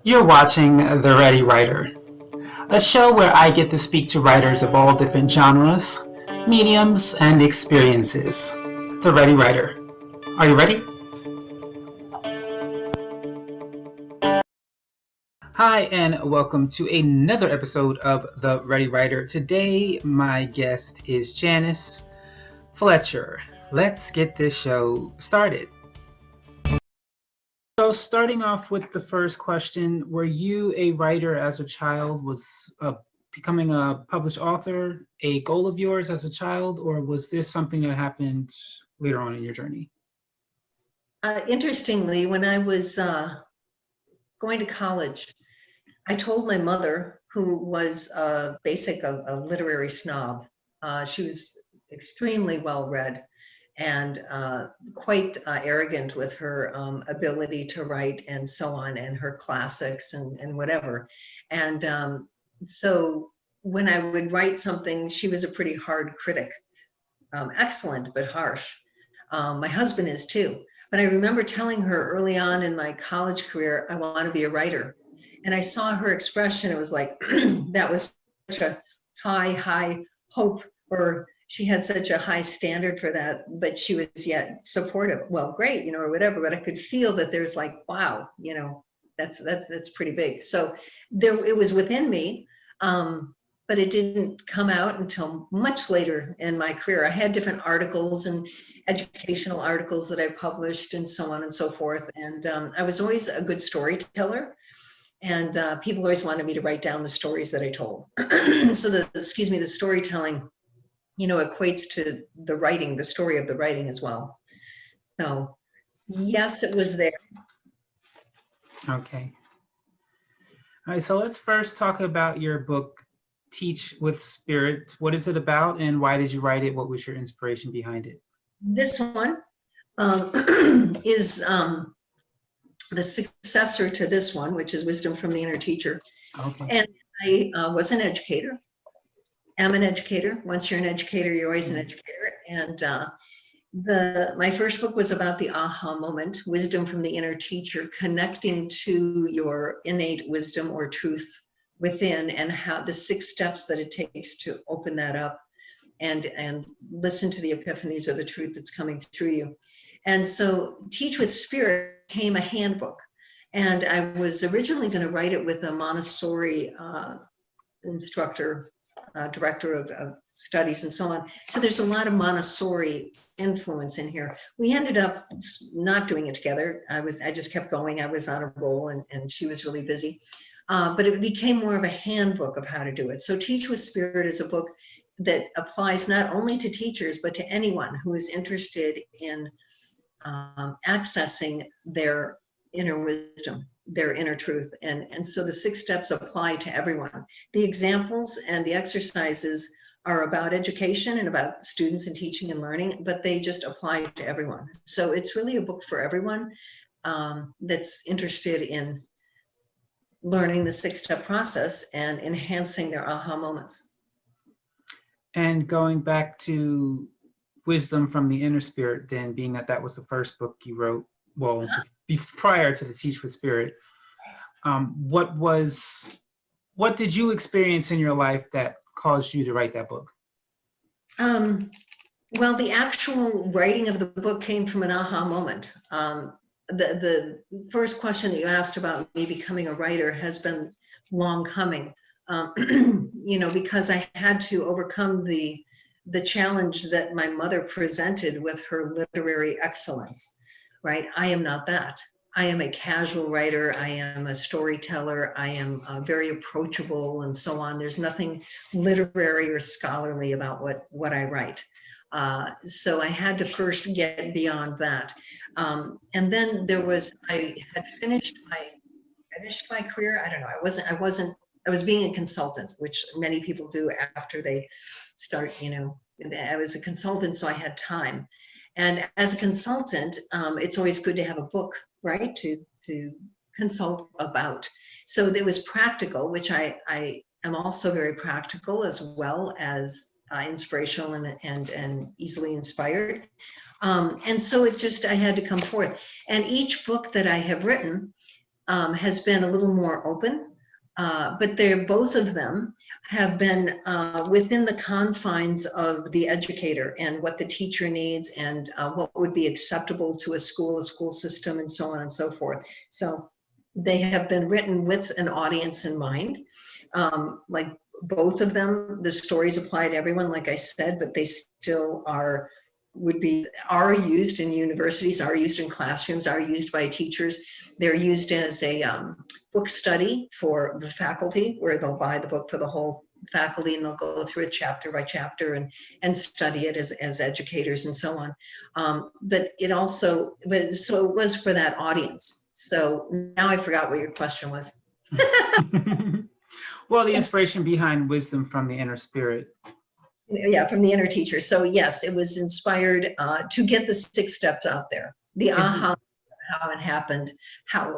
You're watching The Ready Writer, a show where I get to speak to writers of all different genres, mediums, and experiences. The Ready Writer. Are you ready? Hi, and welcome to another episode of The Ready Writer. Today, my guest is Janice Fletcher. Let's get this show started. So, starting off with the first question, were you a writer as a child? Was becoming a published author a goal of yours as a child, or was this something that happened later on in your journey? Interestingly, when I was going to college, I told my mother, who was a literary snob. She was extremely well read and quite arrogant with her ability to write and so on, and her classics and whatever. And so when I would write something, she was a pretty hard critic. Excellent, but harsh. My husband is too. But I remember telling her early on in my college career, I want to be a writer. And I saw her expression. It was like, that was such a high hope, or she had such a high standard for that, but she was yet supportive. Well, great, or whatever. But I could feel that there's like, wow, that's pretty big. So it was within me. But it didn't come out until much later in my career. I had different articles and educational articles that I published and so on and so forth. And I was always a good storyteller. And people always wanted me to write down the stories that I told. So the storytelling, equates to the writing, the story of the writing as well. So yes, it was there. Okay. All right, so let's first talk about your book, Teach with Spirit. What is it about, and why did you write it? What was your inspiration behind it? This one is the successor to this one, which is Wisdom from the Inner Teacher. Okay. And I was an educator. Am an educator. Once you're an educator, you're always an educator. And my first book was about the aha moment, Wisdom from the Inner Teacher, connecting to your innate wisdom or truth within, and how the 6 steps that it takes to open that up and listen to the epiphanies of the truth that's coming through you. And so Teach with Spirit became a handbook. And I was originally going to write it with a Montessori instructor, director of studies and so on. So there's a lot of Montessori influence in here. We ended up not doing it together. I just kept going. I was on a roll, and she was really busy. But it became more of a handbook of how to do it. So Teach with Spirit is a book that applies not only to teachers, but to anyone who is interested in accessing their inner wisdom, their inner truth. And so the 6 steps apply to everyone. The examples and the exercises are about education and about students and teaching and learning, but they just apply to everyone. So it's really a book for everyone that's interested in learning the 6-step process and enhancing their aha moments. And going back to Wisdom from the Inner Spirit, then, being that that was the first book you wrote, well, prior to the Teach with Spirit, what did you experience in your life that caused you to write that book? Well, the actual writing of the book came from an aha moment. The first question that you asked about me becoming a writer has been long coming, because I had to overcome the challenge that my mother presented with her literary excellence, right? I am not that. I am a casual writer. I am a storyteller. I am very approachable and so on. There's nothing literary or scholarly about what I write. So I had to first get beyond that. And then I had finished my career. I don't know. I was being a consultant, which many people do after they start, I was a consultant, so I had time. And as a consultant, it's always good to have a book, right, to consult about. So there was practical, which I am also very practical, as well as inspirational and easily inspired. And so I had to come forth. And each book that I have written has been a little more open. But both of them have been within the confines of the educator and what the teacher needs and what would be acceptable to a school system, and so on and so forth. So they have been written with an audience in mind. Like both of them, the stories apply to everyone, like I said, but they still are used in universities, are used in classrooms, are used by teachers. They're used as a book study for the faculty, where they'll buy the book for the whole faculty and they'll go through it chapter by chapter and study it as educators and so on. But it was for that audience. So now I forgot what your question was. Well, the inspiration behind Wisdom from the Inner Spirit. Yeah, from the inner teacher. So yes, it was inspired to get the 6 steps out there. The aha, how it happened,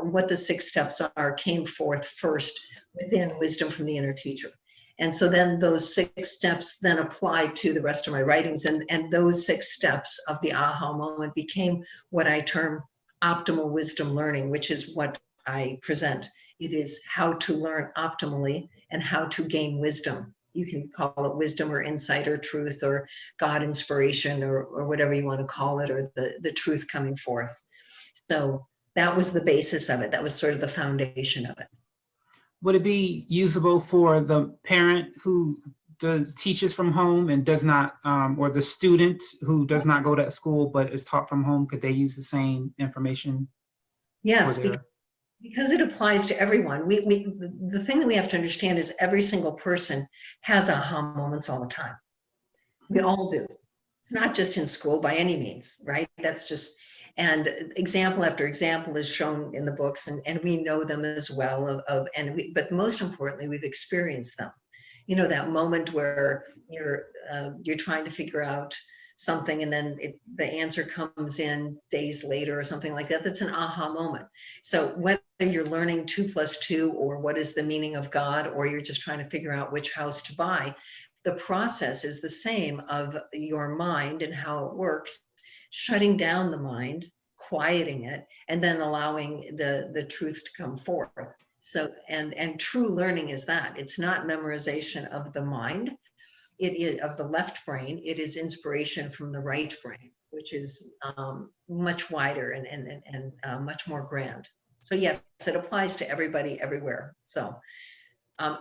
what the 6 steps are, came forth first within Wisdom from the Inner Teacher. And so then those 6 steps then applied to the rest of my writings. And those 6 steps of the aha moment became what I term optimal wisdom learning, which is what I present. It is how to learn optimally and how to gain wisdom. You can call it wisdom or insight or truth or God inspiration or whatever you want to call it, or the truth coming forth. So that was the basis of it. That was sort of the foundation of it. Would it be usable for the parent who teaches from home and does not, or the student who does not go to school but is taught from home? Could they use the same information? Yes, because it applies to everyone. The thing that we have to understand is every single person has aha moments all the time. We all do. It's not just in school by any means, right? That's just, and example after example is shown in the books, and we know them as well. But most importantly, we've experienced them. You know, that moment where you're trying to figure out something, and then the answer comes in days later or something like that. That's an aha moment. So whether you're learning 2 + 2 or what is the meaning of God, or you're just trying to figure out which house to buy, the process is the same of your mind and how it works, shutting down the mind, quieting it, and then allowing the truth to come forth. So, and true learning is that. It's not memorization of the mind. It is of the left brain. It is inspiration from the right brain, which is much wider and much more grand. So yes, it applies to everybody everywhere. So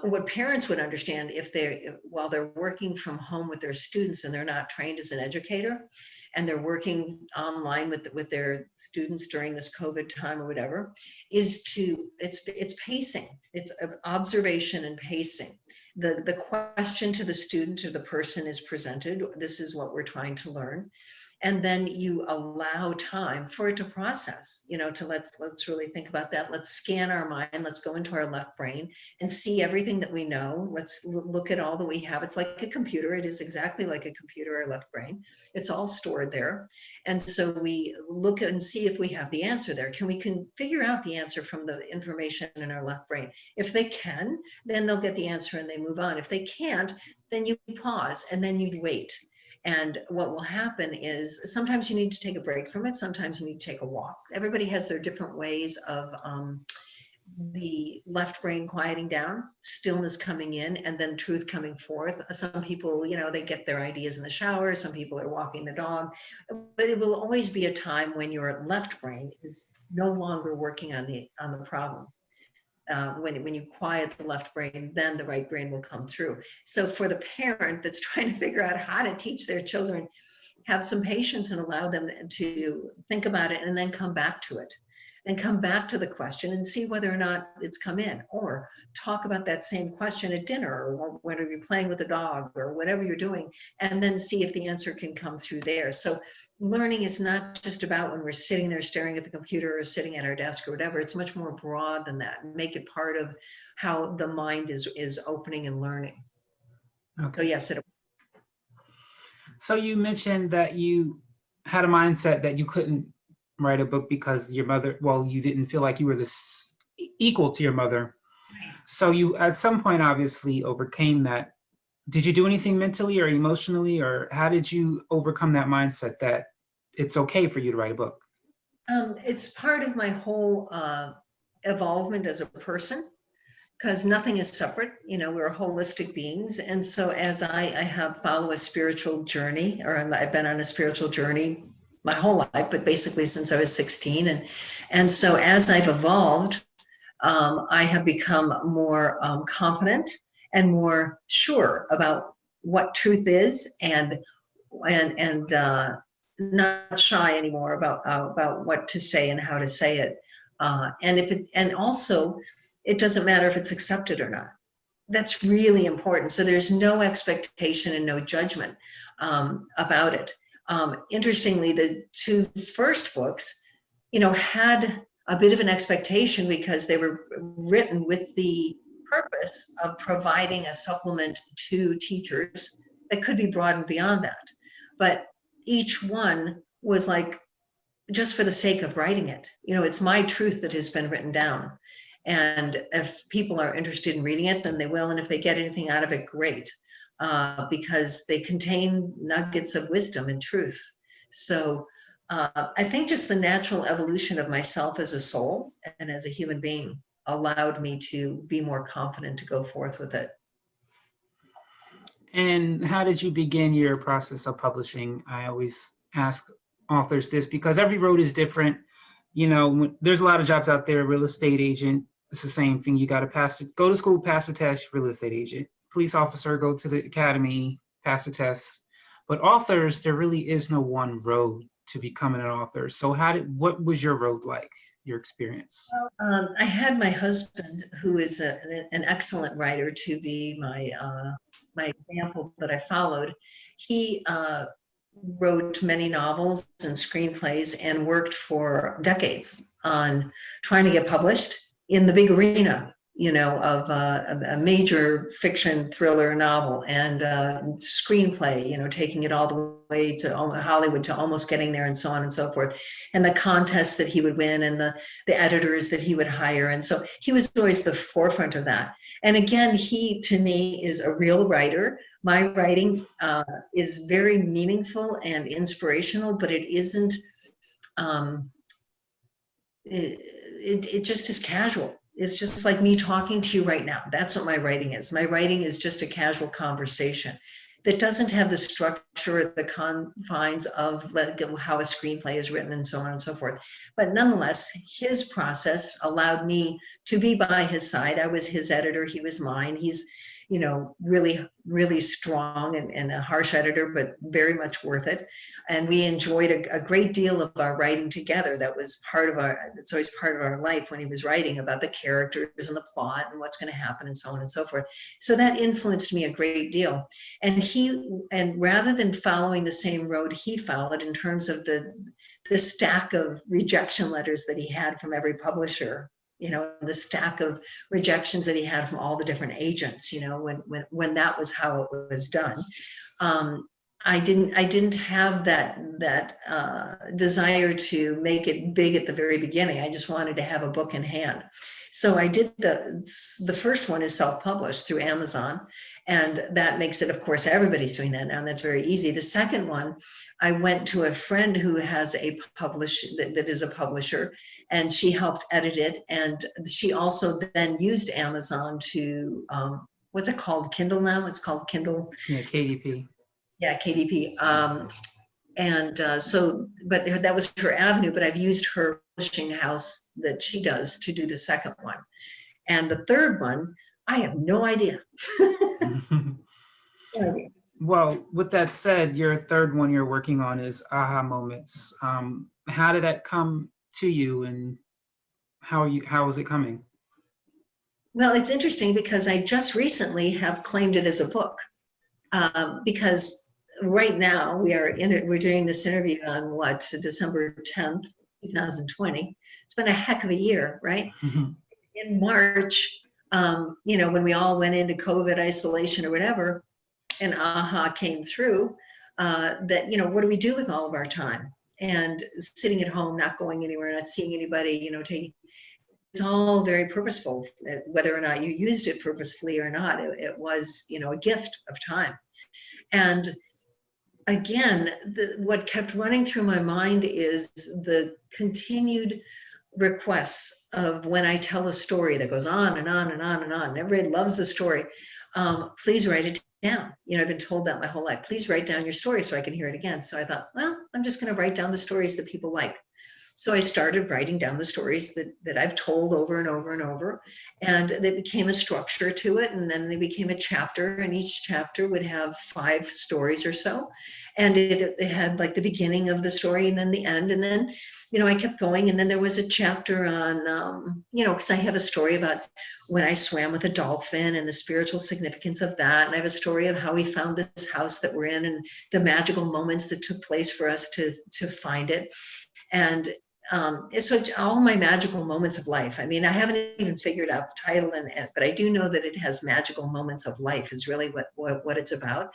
what parents would understand while they're working from home with their students and they're not trained as an educator, and they're working online with their students during this COVID time or whatever, is it's pacing. It's observation and pacing. The question to the student or the person is presented. This is what we're trying to learn. And then you allow time for it to process, let's really think about that. Let's scan our mind. Let's go into our left brain and see everything that we know. Let's look at all that we have. It's like a computer. It is exactly like a computer, our left brain. It's all stored there. And so we look and see if we have the answer there. We can figure out the answer from the information in our left brain. If they can, then they'll get the answer and they move on. If they can't, then you pause and then you wait. And what will happen is sometimes you need to take a break from it. Sometimes you need to take a walk. Everybody has their different ways of the left brain quieting down, stillness coming in, and then truth coming forth. Some people, they get their ideas in the shower. Some people are walking the dog. But it will always be a time when your left brain is no longer working on the problem. When you quiet the left brain, then the right brain will come through. So for the parent that's trying to figure out how to teach their children, have some patience and allow them to think about it and then come back to it. And come back to the question and see whether or not it's come in, or talk about that same question at dinner or when you're playing with a dog or whatever you're doing, and then see if the answer can come through there. So learning is not just about when we're sitting there staring at the computer or sitting at our desk or whatever. It's much more broad than that. Make it part of how the mind is opening and learning. Okay. So yes, So you mentioned that you had a mindset that you couldn't write a book because your mother, you didn't feel like you were this equal to your mother. So you, at some point, obviously overcame that. Did you do anything mentally or emotionally, or how did you overcome that mindset that it's okay for you to write a book? It's part of my whole evolvement as a person, because nothing is separate. We're holistic beings. And so as I have follow a spiritual journey, or I've been on a spiritual journey my whole life, but basically since I was 16. And so as I've evolved, I have become more confident and more sure about what truth is, and not shy anymore about what to say and how to say it. And also, it doesn't matter if it's accepted or not. That's really important. So there's no expectation and no judgment about it. Interestingly, the two first books, had a bit of an expectation because they were written with the purpose of providing a supplement to teachers that could be broadened beyond that. But each one was like, just for the sake of writing it. It's my truth that has been written down. And if people are interested in reading it, then they will. And if they get anything out of it, great, because they contain nuggets of wisdom and truth. So I think just the natural evolution of myself as a soul and as a human being allowed me to be more confident to go forth with it. And how did you begin your process of publishing? I always ask authors this because every road is different. There's a lot of jobs out there. Real estate agent, it's the same thing. You got to go to school, pass the test, real estate agent. Police officer, go to the academy, pass the test. But authors, there really is no one road to becoming an author. So what was your road like, your experience? Well, I had my husband, who is an excellent writer, to be my example that I followed. He wrote many novels and screenplays and worked for decades on trying to get published in the big arena, of a major fiction thriller novel and screenplay, taking it all the way to Hollywood, to almost getting there, and so on and so forth. And the contests that he would win, and the editors that he would hire. And so he was always the forefront of that. And again, he, to me, is a real writer. My writing is very meaningful and inspirational, but it isn't, it just is casual. It's just like me talking to you right now. That's what my writing is. My writing is just a casual conversation that doesn't have the structure or the confines of how a screenplay is written and so on and so forth. But nonetheless, his process allowed me to be by his side. I was his editor, he was mine. He's, really, really strong and a harsh editor, but very much worth it. And we enjoyed a great deal of our writing together. That was it's always part of our life when he was writing about the characters and the plot and what's going to happen and so on and so forth. So that influenced me a great deal. And rather than following the same road he followed in terms of the stack of rejection letters that he had from every publisher, the stack of rejections that he had from all the different agents, when that was how it was done. I didn't have that desire to make it big at the very beginning. I just wanted to have a book in hand. So I did the first one is self-published through Amazon. And that makes it, of course, everybody's doing that now, and that's very easy. The second one, I went to a friend who has that is a publisher, and she helped edit it. And she also then used Amazon to, what's it called? Kindle now? It's called Kindle. Yeah, KDP. Yeah, KDP. But that was her avenue, but I've used her publishing house that she does to do the second one. And the third one, I have no idea. Well, with that said, your third one you're working on is Aha Moments. How did that come to you, and how is it coming? Well, it's interesting because I just recently have claimed it as a book, because right now we're doing this interview on December 10th, 2020. It's been a heck of a year, right? In March, when we all went into COVID isolation or whatever, and AHA came through, that, what do we do with all of our time? And sitting at home, not going anywhere, not seeing anybody, it's all very purposeful. Whether or not you used it purposefully or not, it was, a gift of time. And again, what kept running through my mind is the continued requests of when I tell a story that goes on and on and on and on, and everybody loves the story. Please write it down. I've been told that my whole life. Please write down your story so I can hear it again. So I thought, well, I'm just going to write down the stories that people like. So I started writing down the stories that I've told over and over and over, and they became a structure to it. And then they became a chapter, and each chapter would have 5 stories or so. And it had like the beginning of the story and then the end. And then, I kept going. And then there was a chapter on, because I have a story about when I swam with a dolphin and the spiritual significance of that. And I have a story of how we found this house that we're in and the magical moments that took place for us to find it. And so all my magical moments of life. I mean, I haven't even figured out the title, but I do know that it has magical moments of life is really what it's about.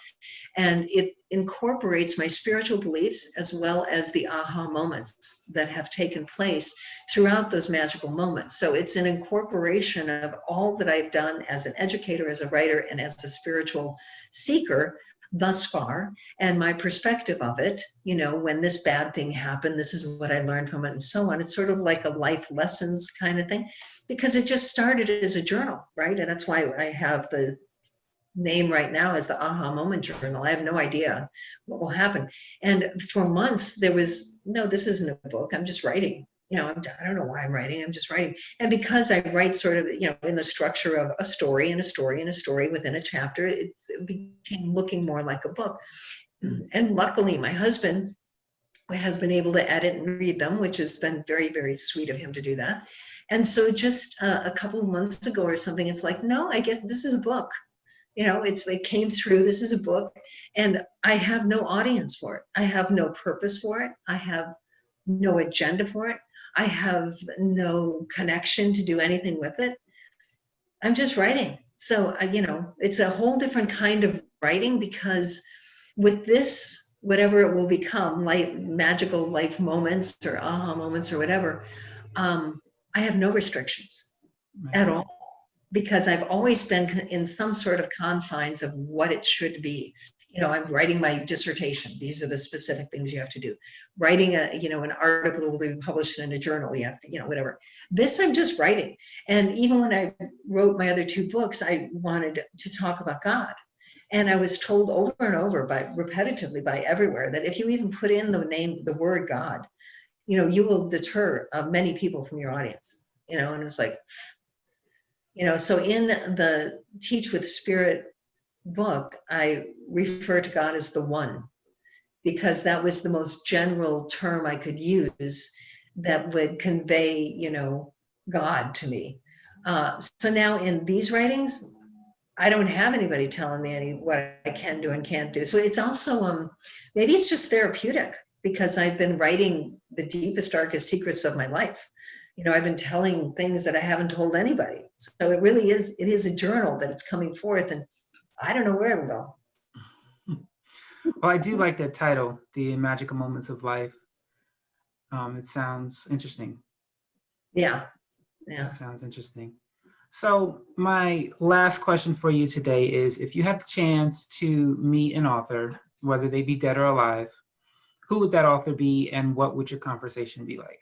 And it incorporates my spiritual beliefs as well as the aha moments that have taken place throughout those magical moments. So it's an incorporation of all that I've done as an educator, as a writer, and as a spiritual seeker thus far, and my perspective of it, when this bad thing happened, this is what I learned from it, and so on. It's sort of like a life lessons kind of thing, because it just started as a journal, right? And that's why I have the name right now as the Aha Moment Journal. I have no idea what will happen. And for months, there was, no, this isn't a book, I'm just writing. I don't know why I'm writing, I'm just writing. And because I write sort of, in the structure of a story and a story and a story within a chapter, it became looking more like a book. And luckily, my husband has been able to edit and read them, which has been very, very sweet of him to do that. And so just a couple of months ago or something, it's like, no, I guess this is a book. It came through, this is a book, and I have no audience for it. I have no purpose for it. I have no agenda for it. I have no connection to do anything with it. I'm just writing. So, it's a whole different kind of writing, because with this, whatever it will become, like magical life moments or aha moments or whatever, I have no restrictions at all, because I've always been in some sort of confines of what it should be. I'm writing my dissertation. These are the specific things you have to do. Writing an article that will be published in a journal, you have to, whatever. This I'm just writing. And even when I wrote my other 2 books, I wanted to talk about God. And I was told over and over repetitively by everywhere that if you even put in the word God, you will deter many people from your audience, and it's like, so in the Teach with Spirit book, I refer to God as the one, because that was the most general term I could use that would convey, God to me. So now in these writings, I don't have anybody telling me what I can do and can't do. So it's also, maybe it's just therapeutic, because I've been writing the deepest, darkest secrets of my life. I've been telling things that I haven't told anybody. So it is a journal that it's coming forth, and I don't know where it'll go. Well, I do like that title, The Magical Moments of Life. It sounds interesting. Yeah. It sounds interesting. So my last question for you today is, if you had the chance to meet an author, whether they be dead or alive, who would that author be, and what would your conversation be like?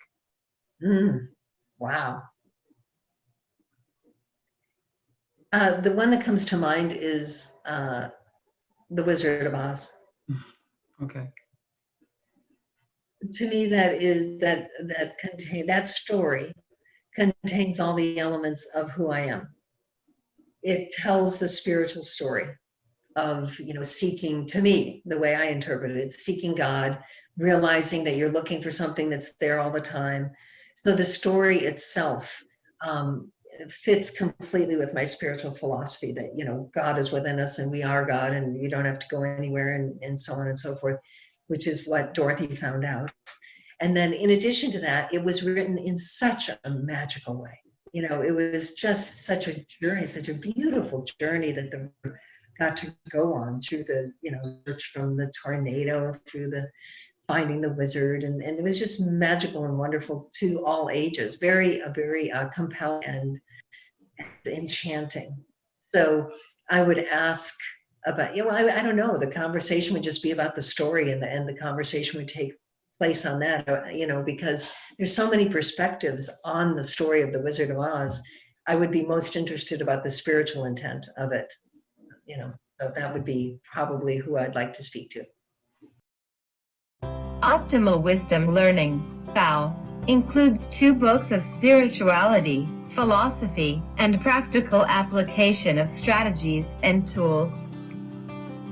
Wow. The one that comes to mind is The Wizard of Oz. Okay. To me, that story contains all the elements of who I am. It tells the spiritual story of, seeking, to me, the way I interpret it, seeking God, realizing that you're looking for something that's there all the time. So the story itself fits completely with my spiritual philosophy that, God is within us and we are God and you don't have to go anywhere, and so on and so forth, which is what Dorothy found out. And then in addition to that, it was written in such a magical way. It was just such a journey, such a beautiful journey that they got to go on through the, search from the tornado through the finding the wizard. And it was just magical and wonderful to all ages, very compelling and enchanting. So I would ask about, I don't know, the conversation would just be about the story, and the conversation would take place on that, because there's so many perspectives on the story of the Wizard of Oz. I would be most interested about the spiritual intent of it, so that would be probably who I'd like to speak to. Optimal Wisdom Learning, FOW, includes 2 books of spirituality, philosophy, and practical application of strategies and tools.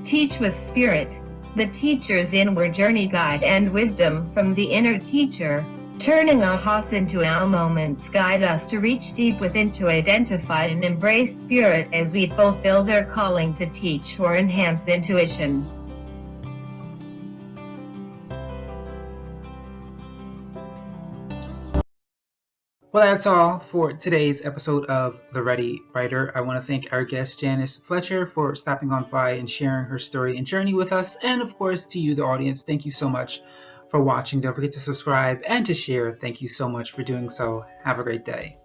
Teach with Spirit, the teacher's inward journey guide, and Wisdom from the Inner Teacher, turning ahas into now moments, guide us to reach deep within to identify and embrace Spirit as we fulfill their calling to teach or enhance intuition. Well, that's all for today's episode of The Ready Writer. I want to thank our guest, Janice Fletcher, for stopping on by and sharing her story and journey with us. And of course, to you, the audience, thank you so much for watching. Don't forget to subscribe and to share. Thank you so much for doing so. Have a great day.